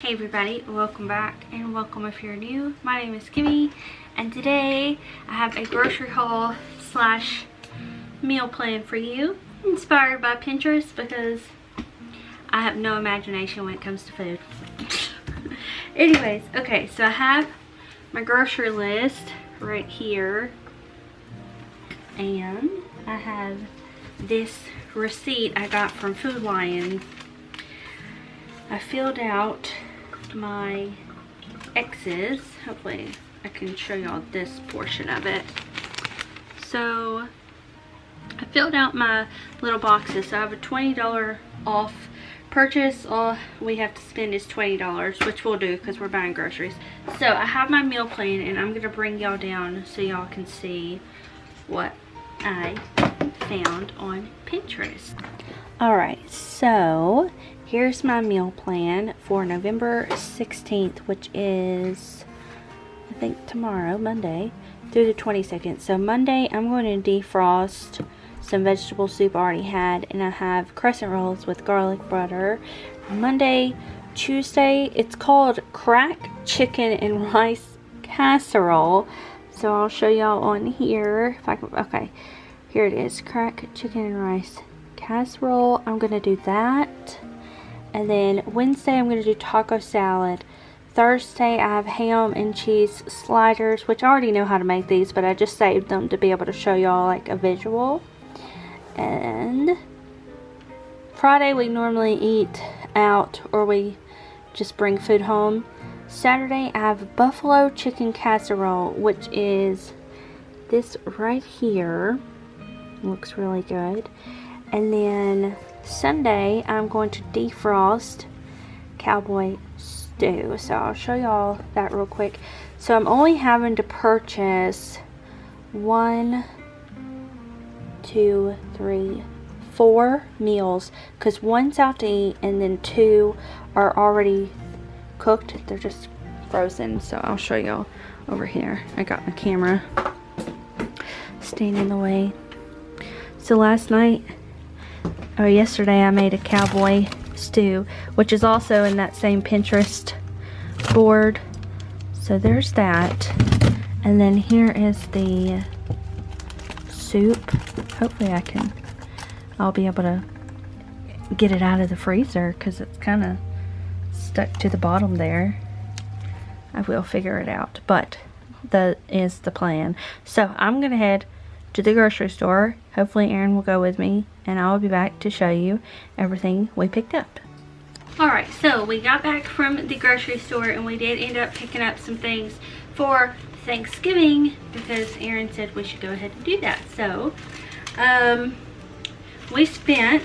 Hey everybody, welcome back and welcome if you're new. My name is Kimi and today I have a grocery haul slash meal plan for you, inspired by Pinterest because I have no imagination when it comes to food. Anyways, okay, so I have my grocery list right here and I have this receipt I got from Food Lion. I filled out my X's. Hopefully I can show y'all this portion of it. So I filled out my little boxes. So I have a $20 off purchase. All we have to spend is $20, which we'll do because we're buying groceries. So I have my meal plan and I'm gonna bring y'all down so y'all can see what I found on Pinterest. Alright, so here's my meal plan for November 16th, which is, I think, tomorrow, Monday, through the 22nd. So Monday, I'm going to defrost some vegetable soup I already had, and I have crescent rolls with garlic butter. Monday, Tuesday, it's called crack chicken and rice casserole. So I'll show y'all on here. If I can, okay, here it is, crack chicken and rice casserole. I'm going to do that. And then Wednesday, I'm going to do taco salad. Thursday, I have ham and cheese sliders, which I already know how to make these, but I just saved them to be able to show y'all like a visual. And Friday, we normally eat out or we just bring food home. Saturday, I have buffalo chicken casserole, which is this right here. Looks really good. And then Sunday, I'm going to defrost cowboy stew. So I'll show y'all that real quick. So I'm only having to purchase 1, 2, 3, 4 meals because one's out to eat and then 2 are already cooked. They're just frozen. So I'll show y'all over here. I got my camera staying in the way. So last night, or yesterday, I made a cowboy stew, which is also in that same Pinterest board. So there's that. And then here is the soup. Hopefully I'll be able to get it out of the freezer because it's kind of stuck to the bottom there. I will figure it out, but that is the plan. So I'm going to head to the grocery store. Hopefully Aaron will go with me and I'll be back to show you everything we picked up. Alright, so we got back from the grocery store and we did end up picking up some things for Thanksgiving because Aaron said we should go ahead and do that. So we spent,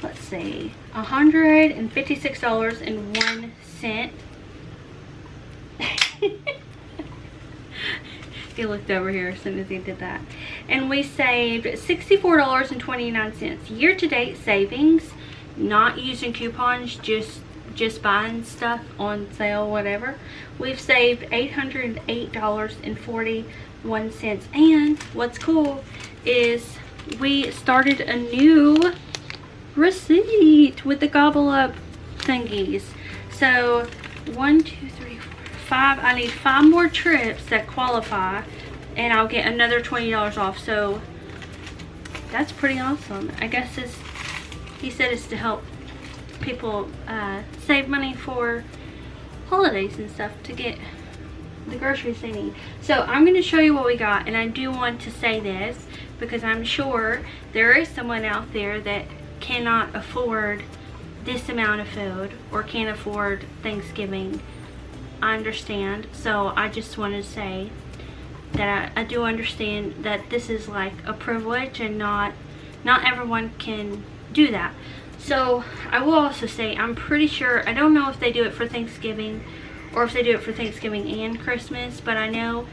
let's see, $156.01. He looked over here as soon as he did that. And we saved $64.29. Year-to-date savings, not using coupons, just buying stuff on sale, whatever. We've saved $808.41. And what's cool is we started a new receipt with the gobble up thingies. So 1, 2, 3, 4, 5. I need 5 more trips that qualify and I'll get another $20 off. So that's pretty awesome. I guess he said it's to help people save money for holidays and stuff to get the groceries they need. So I'm going to show you what we got, and I do want to say this because I'm sure there is someone out there that cannot afford this amount of food or can't afford Thanksgiving. I understand. So I just want to say that I do understand that this is like a privilege and not everyone can do that. So I will also say I'm pretty sure, I don't know if they do it for Thanksgiving or if they do it for Thanksgiving and Christmas, but I know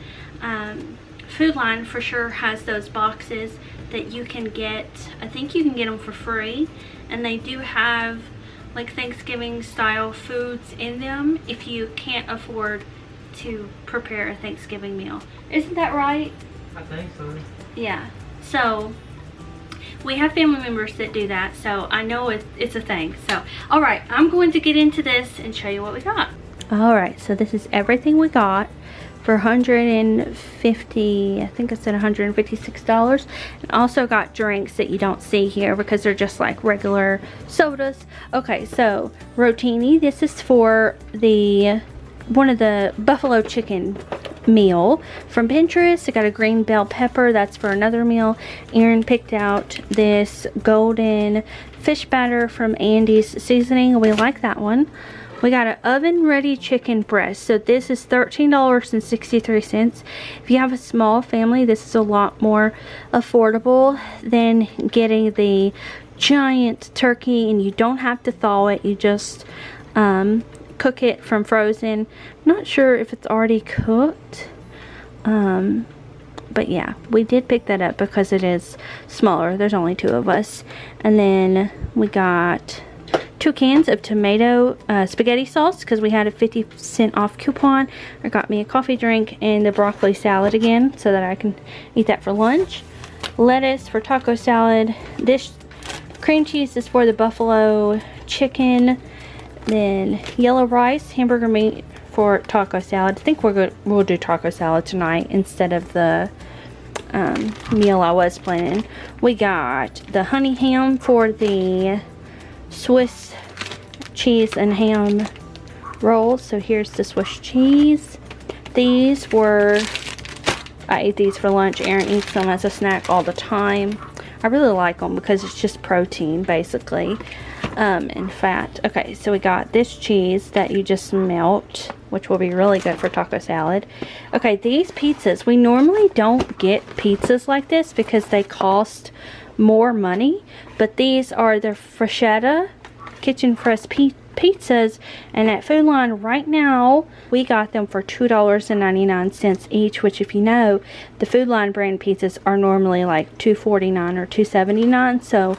Food Line for sure has those boxes that you can get. I think you can get them for free, and they do have like Thanksgiving style foods in them if you can't afford to prepare a Thanksgiving meal. Isn't that right? I think so. Yeah. So We have family members that do that, so I know it's a thing. So, all right, I'm going to get into this and show you what we got. All right, so this is everything we got for 150, I think I said $156. And also got drinks that you don't see here because they're just like regular sodas. Okay, so rotini, this is for one of the buffalo chicken meal from Pinterest. I got a green bell pepper, that's for another meal. Erin picked out this golden fish batter from Andy's Seasoning. We like that one. We got an oven ready chicken breast. So this is $13.63. If you have a small family, this is a lot more affordable than getting the giant turkey, and you don't have to thaw it. You just cook it from frozen. I'm not sure if it's already cooked. But yeah, we did pick that up because it is smaller. There's only 2 of us. And then we got 2 cans of tomato spaghetti sauce because we had a 50% off coupon. I got me a coffee drink and the broccoli salad again so that I can eat that for lunch. Lettuce for taco salad. This cream cheese is for the buffalo chicken. Then yellow rice, hamburger meat for taco salad. I think we'll do taco salad tonight instead of the meal I was planning. We got the honey ham for the Swiss cheese and ham rolls. So here's the Swiss cheese. These were, I ate these for lunch. Erin eats them as a snack all the time. I really like them because it's just protein basically, and fat. Okay, so we got this cheese that you just melt, which will be really good for taco salad. Okay, these pizzas, we normally don't get pizzas like this because they cost more money, but these are the Freschetta kitchen fresh pizzas, and at Food Line right now we got them for $2.99 each, which, if you know, the Food Line brand pizzas are normally like $2.49 or $2.79, so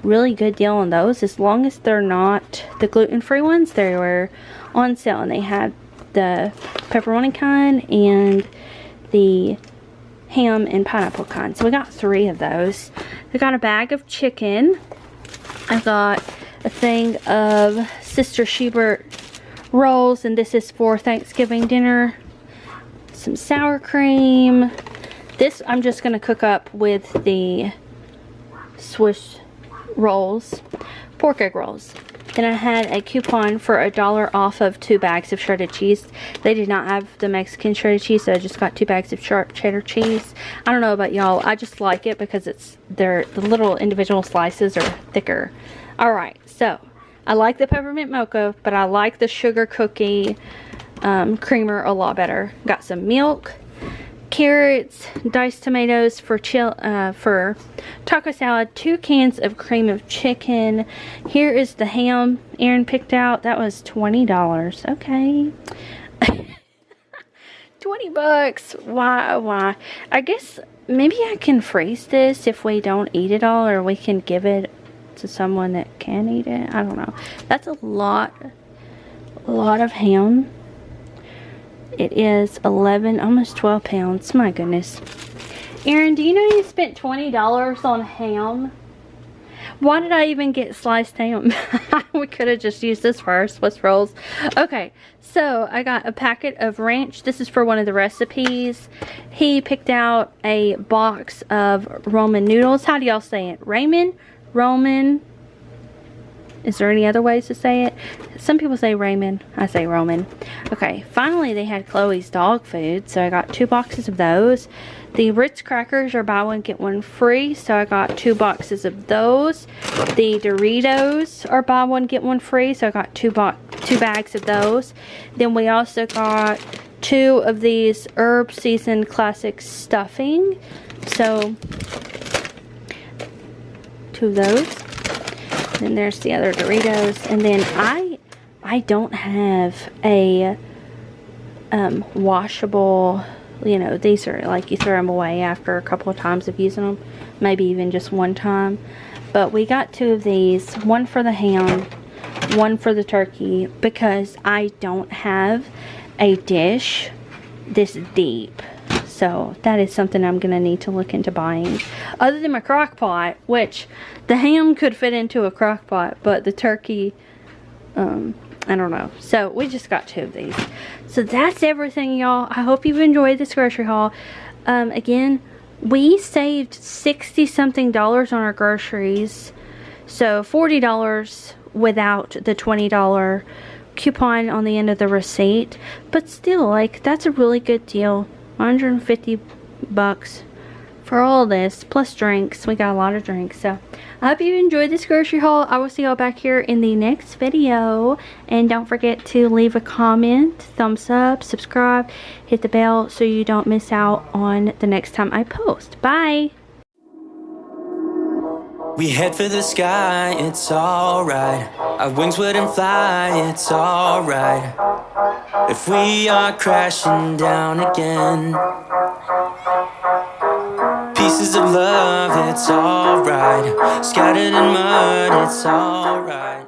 really good deal on those. As long as they're not the gluten-free ones, they were on sale, and they had the pepperoni kind and the ham and pineapple kind. So we got 3 of those. I got a bag of chicken. I got a thing of Sister Schubert rolls, and this is for Thanksgiving dinner. Some sour cream. This I'm just going to cook up with the Swiss rolls, pork egg rolls. Then I had a coupon for $1 off of 2 bags of shredded cheese. They did not have the Mexican shredded cheese, so I just got 2 bags of sharp cheddar cheese. I don't know about y'all, I just like it because the little individual slices are thicker. Alright, so I like the peppermint mocha, but I like the sugar cookie creamer a lot better. Got some milk, carrots, diced tomatoes for taco salad, 2 cans of cream of chicken. Here is the ham Erin picked out. That was $20. Okay. 20 bucks. Why? I guess maybe I can freeze this if we don't eat it all, or we can give it to someone that can eat it. I don't know. That's a lot of ham. It is 11, almost 12 pounds. My goodness. Erin, do you know you spent $20 on ham? Why did I even get sliced ham? We could have just used this for our Swiss rolls. Okay, so I got a packet of ranch. This is for one of the recipes. He picked out a box of Roman noodles. How do y'all say it? Ramen? Roman? Is there any other ways to say it? Some people say ramen. I say Roman. Okay, finally they had Chloe's dog food, so I got 2 boxes of those. The Ritz crackers are buy one get one free, so I got 2 boxes of those. The Doritos are buy one get one free, so I got 2 bags of those. Then we also got 2 of these herb seasoned classic stuffing, so 2 of those. Then there's the other Doritos, and then I don't have a washable, you know, these are like you throw them away after a couple of times of using them, maybe even just one time. But we got 2 of these, one for the ham, one for the turkey, because I don't have a dish this deep. So that is something I'm going to need to look into buying. Other than my crock pot, which the ham could fit into a crock pot, but the turkey, I don't know. So we just got 2 of these. So that's everything, y'all. I hope you've enjoyed this grocery haul. Again, we saved $60 something on our groceries. So $40 without the $20 coupon on the end of the receipt. But still, like, that's a really good deal. 150 bucks for all this, plus drinks. We got a lot of drinks. So I hope you enjoyed this grocery haul. I will see y'all back here in the next video. And don't forget to leave a comment, thumbs up, subscribe, hit the bell so you don't miss out on the next time I post. Bye! We head for the sky, it's alright. Our wings wouldn't fly, it's alright. If we are crashing down again, pieces of love, it's alright. Scattered in mud, it's alright.